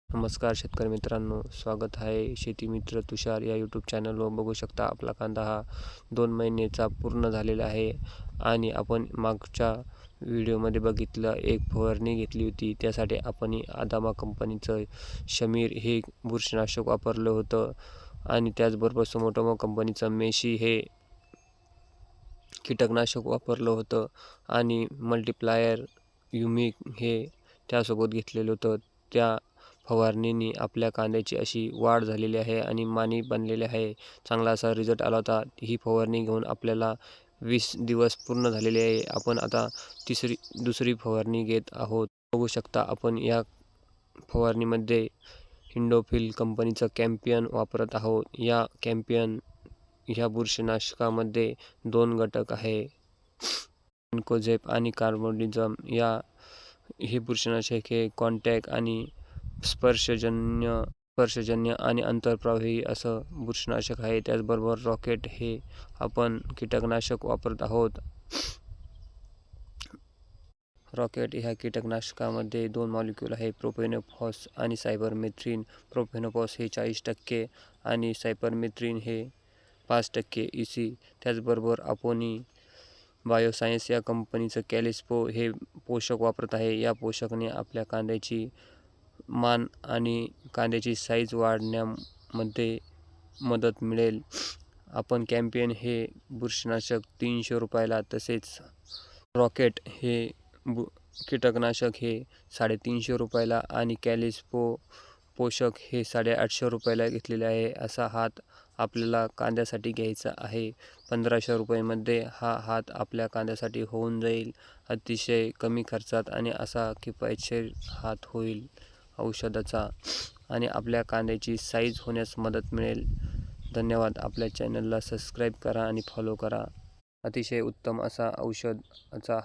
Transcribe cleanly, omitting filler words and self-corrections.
नमस्कार शेतकरी मित्रांनो, स्वागत आहे शेती मित्र तुषार या यूट्यूब चॅनलवर. बघू शकता आपला कांदा हा 2 महिन्याचा पूर्ण झालेला आहे आणि आपण मागच्या व्हिडिओमध्ये बघितलं एक फवारणी घेतली होती. त्यासाठी आपण आदामा कंपनीचं शमीर हे बुरशीनाशक वापरलं होतं आणि त्याचबरोबर सुमोटोमो कंपनीचं मेशी हे कीटकनाशक वापरलं होतं आणि मल्टीप्लायर युमिक हे त्यासोबत घेतलेलं होतं. त्या फवारणीने आपल्या कांद्याची अशी वाढ झालेली आहे आणि मानी बनलेले आहे. चांगला असा रिझल्ट आला होता. ही फवारणी घेऊन आपल्याला 20 दिवस पूर्ण झालेले आहे. आपण आता दुसरी फवारणी घेत आहोत. बघू शकता आपण या फवारणीमध्ये हिंडोफिल कंपनीचं कॅम्पियन वापरत आहोत. या कॅम्पियन ह्या बुरशीनाशकामध्ये 2 घटक आहे, इन्कोझेप आणि कार्बोडिझम. हे बुरशीनाशक हे कॉन्टॅक्ट आणि स्पर्शजन्य आणि आंतरप्रवाही असं बुरशीनाशक आहे. त्याचबरोबर रॉकेट हे आपण कीटकनाशक वापरत आहोत. रॉकेट ह्या कीटकनाशकामध्ये 2 मॉलिक्यूल आहे, प्रोपेनोफॉस आणि सायपरमेथ्रिन. प्रोपेनोफॉस हे 40% आणि सायपरमेथ्रिन हे 5% EC. त्याचबरोबर आपण बायोसायन्स या कंपनीचं कॅलिस्पो हे पोषक वापरत आहे. या पोषकाने आपल्या कांद्याची मान आणि कांद्याची साईज वाढण्यामध्ये मदत मिळेल. आपण कॅम्पियन हे बुरशीनाशक 300 रुपयाला, तसेच रॉकेट हे कीटकनाशक हे 350 रुपयाला आणि कॅलिस्पो पोषक हे 850 रुपयाला घेतलेले आहे. असा हात आपल्याला कांद्यासाठी घ्यायचा आहे. 1500 रुपयामध्ये हा हात आपल्या कांद्यासाठी होऊन जाईल. अतिशय कमी खर्चात आणि असा किफायतशीर हात होईल औषधाचा आणि आपल्या कांद्याची साईज होण्यास मदत मिळेल. धन्यवाद. आपल्या चॅनलला सबस्क्राईब करा आणि फॉलो करा. अतिशय उत्तम असा औषधाचा